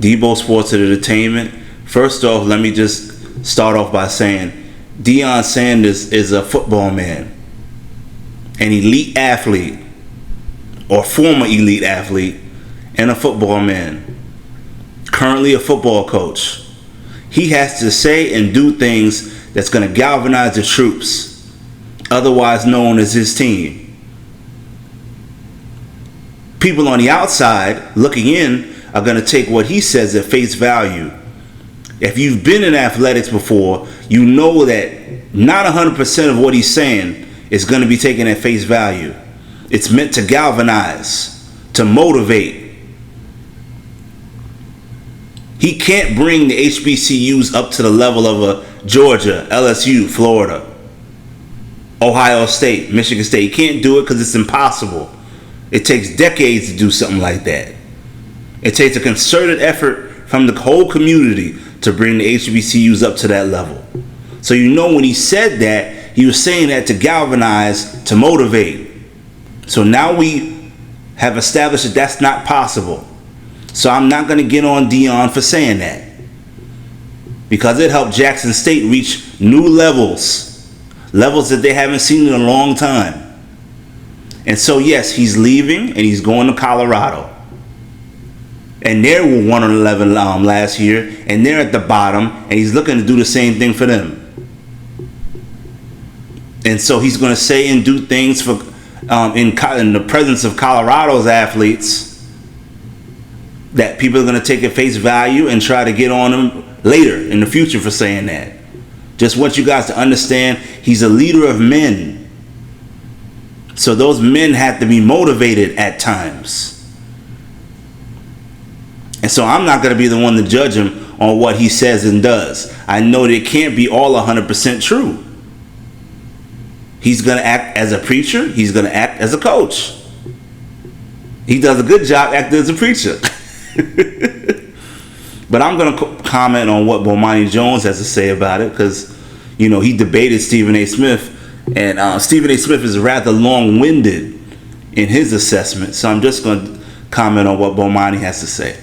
Debo Sports and Entertainment. First off, let me just start off by saying Deion Sanders is a football man, an elite athlete, or former elite athlete, and a football man, currently a football coach. He has to say and do things that's going to galvanize the troops, otherwise known as his team. People on the outside looking in are going to take what he says at face value. If you've been in athletics before, you know that not 100% of what he's saying is going to be taken at face value. It's meant to galvanize, to motivate. He can't bring the HBCUs up to the level of a Georgia, LSU, Florida, Ohio State, Michigan State. He can't do it because it's impossible. It takes decades to do something like that. It takes a concerted effort from the whole community to bring the HBCUs up to that level. So you know when he said that, he was saying that to galvanize, to motivate. So now we have established that that's not possible. So I'm not going to get on Deion for saying that, because it helped Jackson State reach new levels that they haven't seen in a long time. And so yes, he's leaving and he's going to Colorado. And they were 1-11 last year, and they're at the bottom, and he's looking to do the same thing for them. And so he's going to say and do things for in the presence of Colorado's athletes that people are going to take at face value and try to get on him later in the future for saying that. Just want you guys to understand, he's a leader of men. So those men have to be motivated at times. And so I'm not going to be the one to judge him on what he says and does. I know that it can't be all 100% true. He's going to act as a preacher. He's going to act as a coach. He does a good job acting as a preacher. But I'm going to comment on what Bomani Jones has to say about it, because, you know, he debated Stephen A. Smith. And Stephen A. Smith is rather long-winded in his assessment. So I'm just going to comment on what Bomani has to say.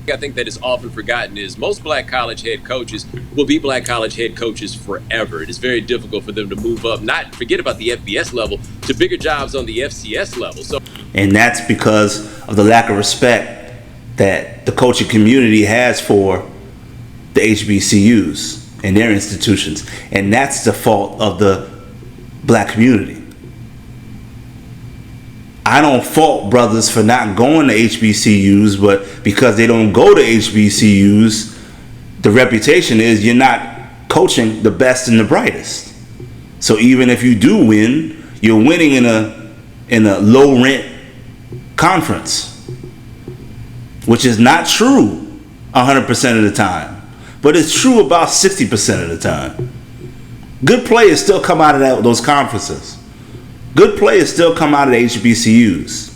I think that is often forgotten is most black college head coaches will be black college head coaches forever. It is very difficult for them to move up, not forget about the FBS level, to bigger jobs on the FCS level. And that's because of the lack of respect that the coaching community has for the HBCUs and their institutions. And that's the fault of the black community. I don't fault brothers for not going to HBCUs, but because they don't go to HBCUs, the reputation is you're not coaching the best and the brightest. So even if you do win, you're winning in a low rent conference, which is not true 100% of the time, but it's true about 60% of the time. Good players still come out of those conferences. Good players still come out of the HBCUs.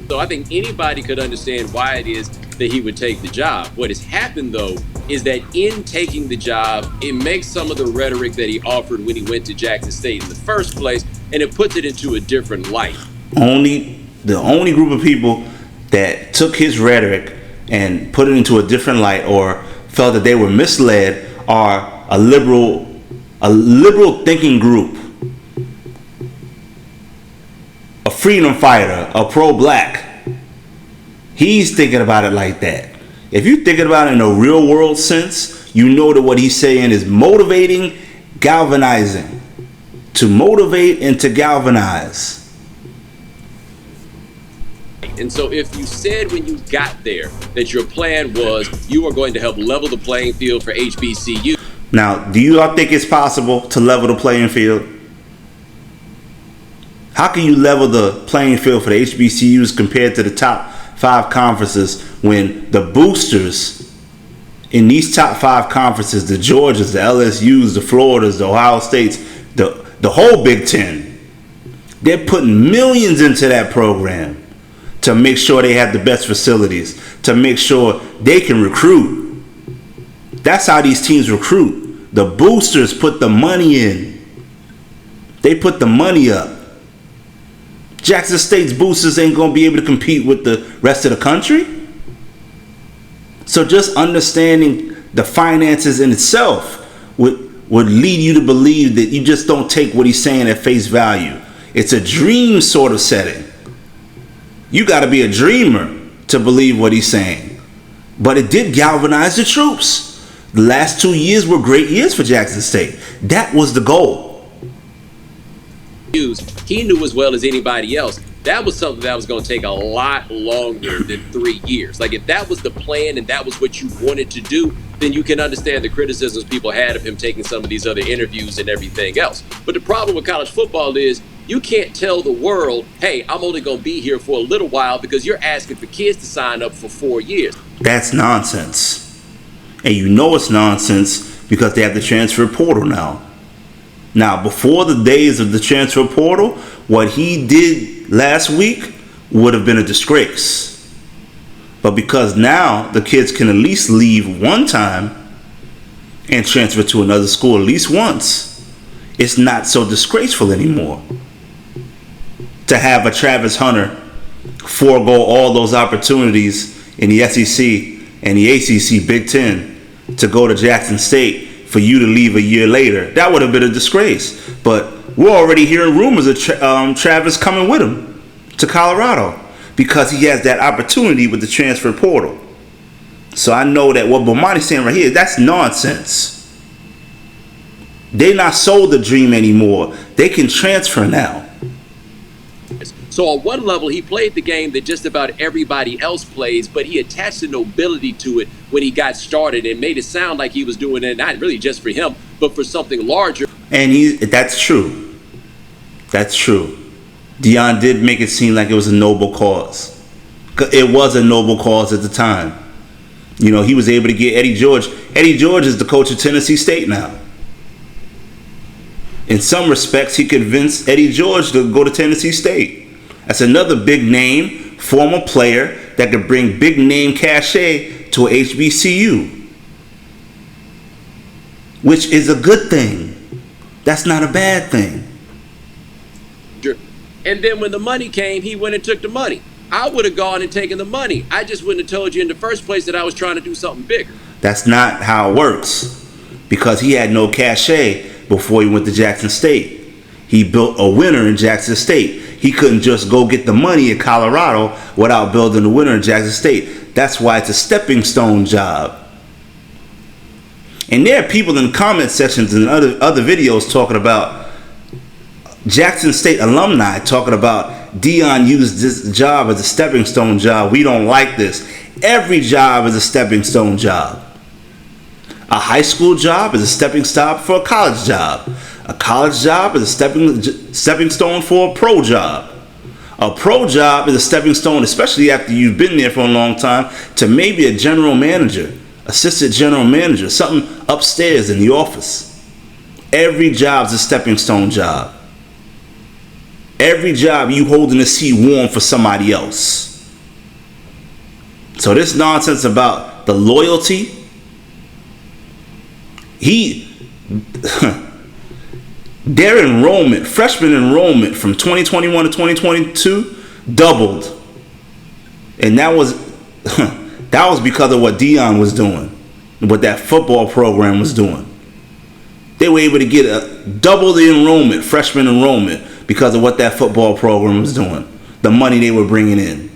So I think anybody could understand why it is that he would take the job. What has happened, though, is that in taking the job, it makes some of the rhetoric that he offered when he went to Jackson State in the first place, and it puts it into a different light. The only group of people that took his rhetoric and put it into a different light or felt that they were misled are a liberal thinking group. A freedom fighter, a pro-black. He's thinking about it like that. If you're thinking about it in a real world sense, you know that what he's saying is motivating, galvanizing. To motivate and to galvanize. And so if you said when you got there that your plan was you are going to help level the playing field for HBCU. Now, do you all think it's possible to level the playing field? How can you level the playing field for the HBCUs compared to the top 5 conferences when the boosters in these top 5 conferences, the Georgias, the LSUs, the Floridas, the Ohio States, the whole Big Ten, they're putting millions into that program to make sure they have the best facilities, to make sure they can recruit. That's how these teams recruit. The boosters put the money in. They put the money up. Jackson State's boosters ain't going to be able to compete with the rest of the country. So just understanding the finances in itself would lead you to believe that you just don't take what he's saying at face value. It's a dream sort of setting. You got to be a dreamer to believe what he's saying. But it did galvanize the troops. The last 2 years were great years for Jackson State. That was the goal. He knew as well as anybody else that was something that was going to take a lot longer than 3 years. Like, if that was the plan and that was what you wanted to do, then you can understand the criticisms people had of him taking some of these other interviews and everything else. But the problem with college football is you can't tell the world, hey, I'm only going to be here for a little while, because you're asking for kids to sign up for 4 years. That's nonsense. And you know it's nonsense because they have the transfer portal now. Now, before the days of the transfer portal, what he did last week would have been a disgrace. But because now the kids can at least leave one time and transfer to another school at least once, it's not so disgraceful anymore to have a Travis Hunter forego all those opportunities in the SEC and the ACC Big Ten to go to Jackson State for you to leave a year later. That would have been a disgrace. But we're already hearing rumors of Travis coming with him to Colorado because he has that opportunity with the transfer portal. So I know that what Bomani's saying right here, that's nonsense. They're not sold the dream anymore. They can transfer now. So on one level, he played the game that just about everybody else plays, but he attached a nobility to it when he got started and made it sound like he was doing it not really just for him, but for something larger. And that's true. That's true. Deion did make it seem like it was a noble cause. It was a noble cause at the time. You know, he was able to get Eddie George. Eddie George is the coach of Tennessee State now. In some respects, he convinced Eddie George to go to Tennessee State. That's another big name, former player that could bring big name cachet to a HBCU, which is a good thing. That's not a bad thing. And then when the money came, he went and took the money. I would have gone and taken the money. I just wouldn't have told you in the first place that I was trying to do something bigger. That's not how it works, because he had no cachet before he went to Jackson State. He built a winner in Jackson State. He couldn't just go get the money in Colorado without building a winner in Jackson State. That's why it's a stepping stone job. And there are people in the comment sections and other videos talking about Jackson State alumni talking about Deion used this job as a stepping stone job. We don't like this. Every job is a stepping stone job. A high school job is a stepping stone for a college job. A college job is a stepping stone for a pro job. A pro job is a stepping stone, especially after you've been there for a long time, to maybe a general manager, assistant general manager, something upstairs in the office. Every job is a stepping stone job. Every job you holding a seat warm for somebody else. So this nonsense about the loyalty, their enrollment, freshman enrollment from 2021 to 2022 doubled. And that was because of what Deion was doing, what that football program was doing. They were able to get double the enrollment, freshman enrollment, because of what that football program was doing. The money they were bringing in.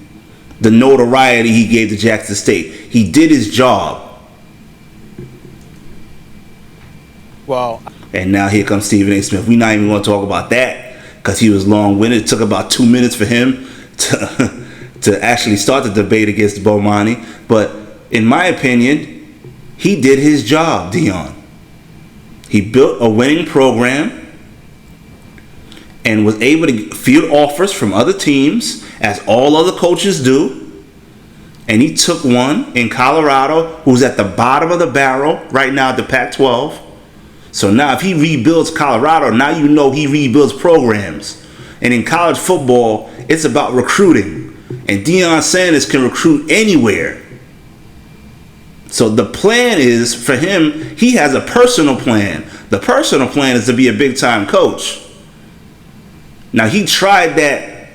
The notoriety he gave to Jackson State. He did his job. Well, and now here comes Stephen A. Smith. We're not even going to talk about that because he was long-winded. It took about 2 minutes for him to actually start the debate against Bomani. But in my opinion, he did his job, Deion. He built a winning program and was able to field offers from other teams, as all other coaches do. And he took one in Colorado, who's at the bottom of the barrel right now at the Pac-12. So now if he rebuilds Colorado, now you know he rebuilds programs. And in college football, it's about recruiting. And Deion Sanders can recruit anywhere. So the plan is for him, he has a personal plan. The personal plan is to be a big-time coach. Now he tried that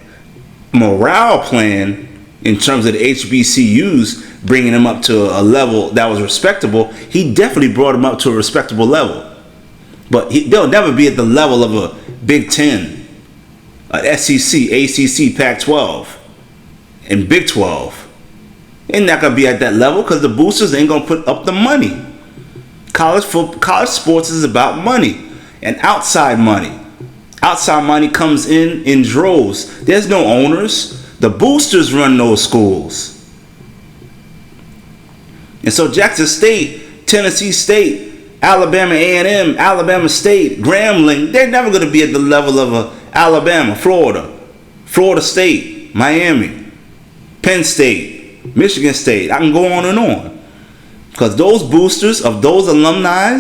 morale plan in terms of the HBCUs bringing him up to a level that was respectable. He definitely brought him up to a respectable level. But they'll never be at the level of a Big Ten, an SEC, ACC, Pac-12, and Big 12. They're not going to be at that level because the boosters ain't going to put up the money. College sports is about money and outside money. Outside money comes in droves. There's no owners. The boosters run those schools. And so Jackson State, Tennessee State, Alabama A&M, Alabama State, Grambling, they're never going to be at the level of Alabama, Florida State, Miami, Penn State, Michigan State. I can go on and on. Because those boosters of those alumni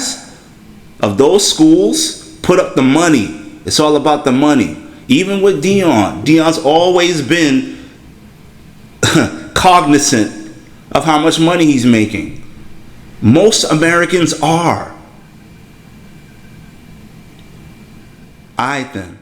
of those schools put up the money. It's all about the money. Even with Deion, Deion's always been cognizant of how much money he's making. Most Americans are. All right then.